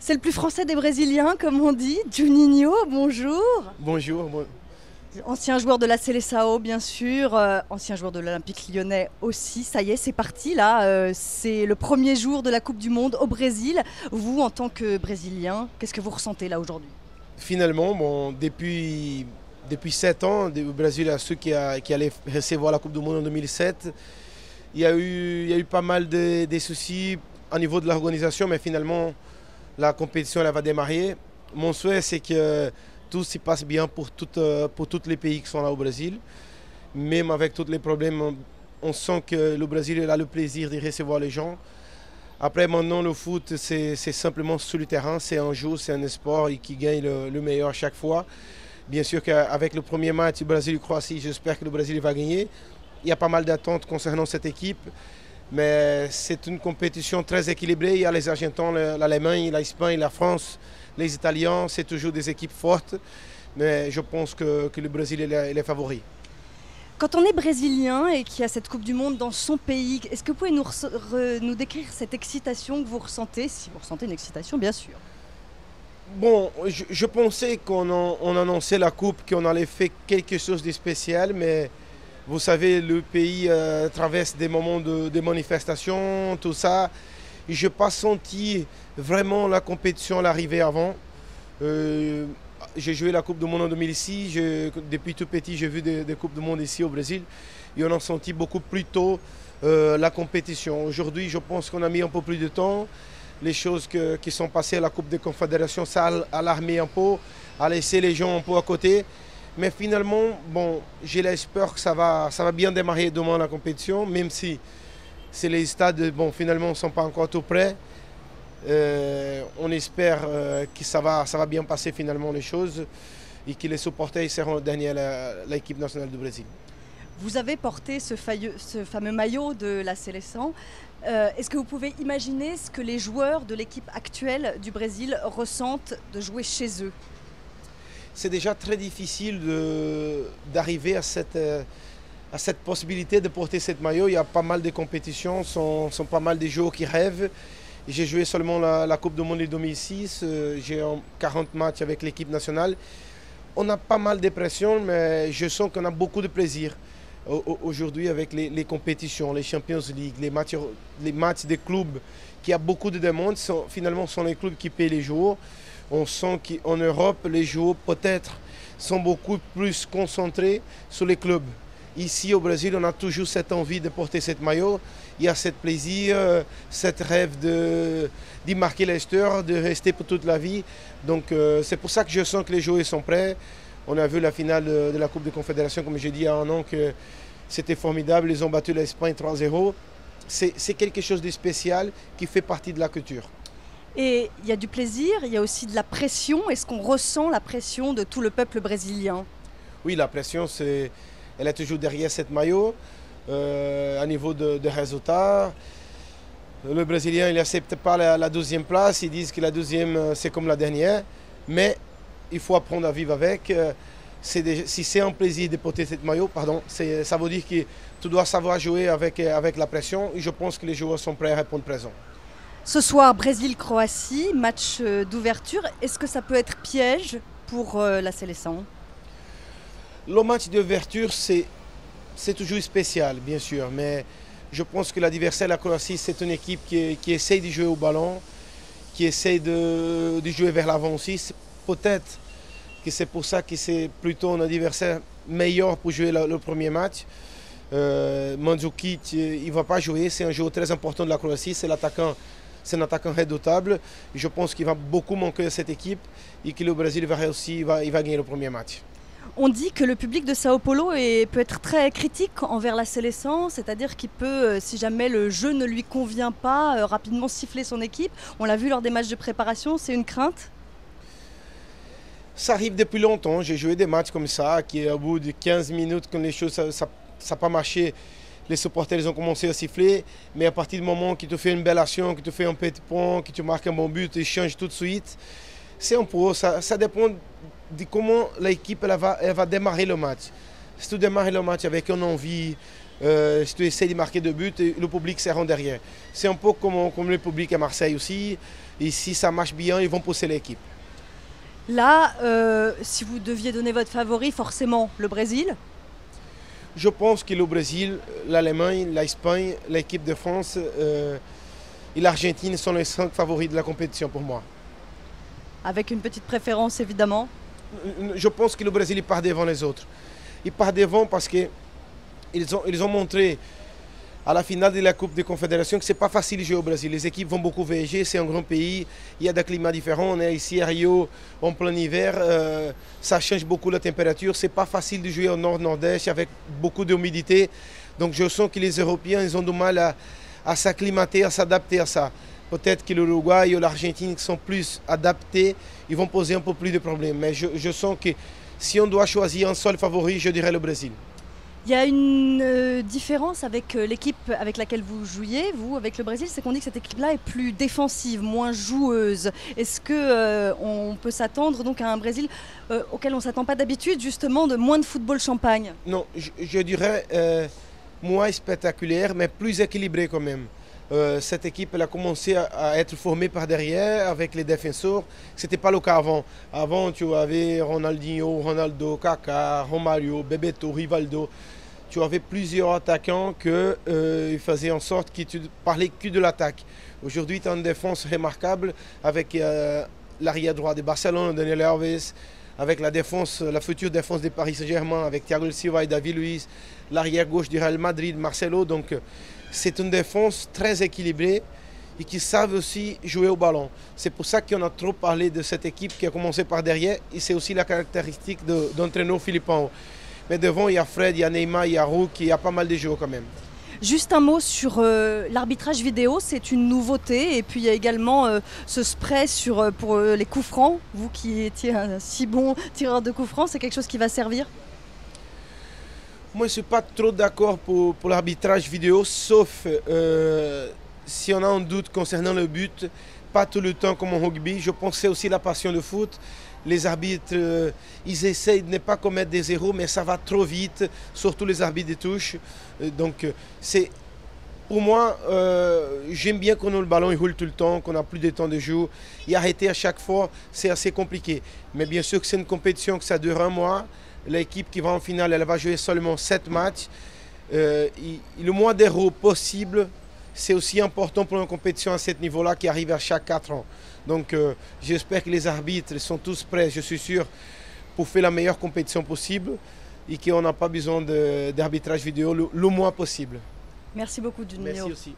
C'est le plus français des Brésiliens, comme on dit. Juninho, bonjour. Bonjour. Ancien joueur de la Seleção, bien sûr. Ancien joueur de l'Olympique Lyonnais aussi. Ça y est, c'est parti là. C'est le premier jour de la Coupe du Monde au Brésil. Vous, en tant que Brésilien, qu'est-ce que vous ressentez là aujourd'hui? Finalement, depuis 7 ans, le Brésil a su qui allait recevoir la Coupe du Monde en 2007. Il y a eu pas mal de soucis au niveau de l'organisation, mais finalement, la compétition elle va démarrer. Mon souhait, c'est que tout se passe bien pour tous les pays qui sont là au Brésil. Même avec tous les problèmes, on sent que le Brésil a le plaisir de recevoir les gens. Après, maintenant, le foot, c'est simplement sur le terrain. C'est un jeu, c'est un sport et qui gagne le meilleur à chaque fois. Bien sûr qu'avec le premier match, Brésil-Croatie, j'espère que le Brésil va gagner. Il y a pas mal d'attentes concernant cette équipe. Mais c'est une compétition très équilibrée. Il y a les Argentins, l'Allemagne, l'Espagne, la France, les Italiens. C'est toujours des équipes fortes. Mais je pense que le Brésil est favori. Quand on est brésilien et qu'il y a cette Coupe du Monde dans son pays, est-ce que vous pouvez nous décrire cette excitation que vous ressentez, si vous ressentez une excitation, bien sûr? Bon, je pensais qu'on annonçait la Coupe, qu'on allait faire quelque chose de spécial, mais vous savez, le pays traverse des moments de manifestation, tout ça. Je n'ai pas senti vraiment la compétition à l'arrivée avant. J'ai joué la Coupe du Monde en 2006. Depuis tout petit, j'ai vu des Coupes du Monde ici au Brésil. Et on a senti beaucoup plus tôt la compétition. Aujourd'hui, je pense qu'on a mis un peu plus de temps. Les choses qui sont passées à la Coupe des Confédérations, ça a alarmé un peu, a laissé les gens un peu à côté. Mais finalement, bon, j'ai l'espoir que ça va bien démarrer demain la compétition, même si les stades, bon, finalement, ne sont pas encore tout prêts. On espère que ça va bien passer finalement les choses et que les supporters seront derrière l'équipe nationale du Brésil. Vous avez porté ce fameux maillot de la Seleção. Est-ce que vous pouvez imaginer ce que les joueurs de l'équipe actuelle du Brésil ressentent de jouer chez eux? C'est déjà très difficile d'arriver à cette possibilité de porter cette maillot. Il y a pas mal de compétitions, sont pas mal de joueurs qui rêvent. J'ai joué seulement la Coupe du Monde de 2006, j'ai 40 matchs avec l'équipe nationale. On a pas mal de pression, mais je sens qu'on a beaucoup de plaisir aujourd'hui avec les compétitions, les Champions League, les matchs des clubs qui a beaucoup de demandes. Finalement, ce sont les clubs qui payent les joueurs. On sent qu'en Europe, les joueurs peut-être sont beaucoup plus concentrés sur les clubs. Ici au Brésil, on a toujours cette envie de porter cette maillot. Il y a ce plaisir, cette rêve de marquer l'histoire, de rester pour toute la vie. Donc c'est pour ça que je sens que les joueurs sont prêts. On a vu la finale de la Coupe des Confédérations, comme j'ai dit il y a un an, que c'était formidable. Ils ont battu l'Espagne 3-0. C'est quelque chose de spécial qui fait partie de la culture. Et il y a du plaisir, il y a aussi de la pression. Est-ce qu'on ressent la pression de tout le peuple brésilien? Oui, la pression, elle est toujours derrière cette maillot. À niveau de résultats, le Brésilien il n'accepte pas la deuxième place. Ils disent que la deuxième, c'est comme la dernière. Mais il faut apprendre à vivre avec. Si c'est un plaisir de porter cette maillot, ça veut dire que tu dois savoir jouer avec la pression. Et je pense que les joueurs sont prêts à répondre présent. Ce soir, Brésil-Croatie, match d'ouverture. Est-ce que ça peut être piège pour la Seleção? Le match d'ouverture, c'est toujours spécial, bien sûr. Mais je pense que l'adversaire, la Croatie, c'est une équipe qui essaye de jouer au ballon, qui essaye de jouer vers l'avant aussi. Peut-être que c'est pour ça que c'est plutôt un adversaire meilleur pour jouer le premier match. Mandzukic, il ne va pas jouer. C'est un joueur très important de la Croatie. C'est un attaquant redoutable. Je pense qu'il va beaucoup manquer à cette équipe et que le Brésil va réussir, il va gagner le premier match. On dit que le public de Sao Paulo peut être très critique envers la Seleção, c'est-à-dire qu'il peut, si jamais le jeu ne lui convient pas, rapidement siffler son équipe. On l'a vu lors des matchs de préparation, c'est une crainte? Ça arrive depuis longtemps. J'ai joué des matchs comme ça, qui au bout de 15 minutes, quand les choses ça pas marché, les supporters ils ont commencé à siffler. Mais à partir du moment que tu fais une belle action, que tu fais un petit point, que tu marques un bon but, ils changent tout de suite. C'est un peu, ça dépend de comment l'équipe elle va démarrer le match. Si tu démarres le match avec une envie, Si tu essaies de marquer 2 buts, le public se rend derrière. C'est un peu comme le public à Marseille aussi. Et si ça marche bien, ils vont pousser l'équipe. Là, si vous deviez donner votre favori, forcément le Brésil. Je pense que le Brésil, l'Allemagne, l'Espagne, l'équipe de France et l'Argentine sont les 5 favoris de la compétition pour moi. Avec une petite préférence évidemment. Je pense que le Brésil il part devant les autres. Il part devant parce qu'ils ont montré à la finale de la Coupe des Confédérations que ce n'est pas facile de jouer au Brésil. Les équipes vont beaucoup voyager, c'est un grand pays, il y a des climats différents. On est ici à Rio en plein hiver, ça change beaucoup la température. Ce n'est pas facile de jouer au nord-nord-est avec beaucoup d'humidité. Donc je sens que les Européens ils ont du mal à s'acclimater, à s'adapter à ça. Peut-être que l'Uruguay ou l'Argentine qui sont plus adaptés, ils vont poser un peu plus de problèmes. Mais je sens que si on doit choisir un seul favori, je dirais le Brésil. Il y a une différence avec l'équipe avec laquelle vous jouiez, vous, avec le Brésil, c'est qu'on dit que cette équipe-là est plus défensive, moins joueuse. Est-ce qu'on peut s'attendre donc à un Brésil auquel on ne s'attend pas d'habitude, justement, de moins de football champagne? Non, je dirais moins spectaculaire, mais plus équilibré quand même. Cette équipe elle a commencé à être formée par derrière avec les défenseurs. Ce n'était pas le cas avant. Avant, tu avais Ronaldinho, Ronaldo, Kaká, Romario, Bebeto, Rivaldo. Tu avais plusieurs attaquants qui faisaient en sorte que tu ne parlais que de l'attaque. Aujourd'hui, tu as une défense remarquable avec l'arrière droit de Barcelone, Daniel Alves, avec la future défense de Paris Saint-Germain, avec Thiago Silva et David Luiz, l'arrière gauche du Real Madrid, Marcelo. Donc, c'est une défense très équilibrée et qui savent aussi jouer au ballon. C'est pour ça qu'on a trop parlé de cette équipe qui a commencé par derrière et c'est aussi la caractéristique d'entraîneur philippin. Mais devant, il y a Fred, il y a Neymar, il y a Rouk, il y a pas mal de joueurs quand même. Juste un mot sur l'arbitrage vidéo, c'est une nouveauté. Et puis il y a également ce spray pour les coups francs. Vous qui étiez un si bon tireur de coups francs, c'est quelque chose qui va servir? Moi, je ne suis pas trop d'accord pour l'arbitrage vidéo, sauf si on a un doute concernant le but, pas tout le temps comme en rugby. Je pense que c'est aussi la passion du foot. Les arbitres, ils essayent de ne pas commettre des erreurs, mais ça va trop vite, surtout les arbitres de touche. Donc, pour moi, j'aime bien qu'on ait le ballon, il roule tout le temps, qu'on n'a plus de temps de jeu. Et arrêter à chaque fois, c'est assez compliqué. Mais bien sûr que c'est une compétition que ça dure un mois. L'équipe qui va en finale, elle va jouer seulement 7 matchs. Le moins d'héros possible, c'est aussi important pour une compétition à ce niveau-là qui arrive à chaque 4 ans. Donc j'espère que les arbitres sont tous prêts, je suis sûr, pour faire la meilleure compétition possible et qu'on n'a pas besoin d'arbitrage vidéo le moins possible. Merci beaucoup, Juninho. Merci aussi.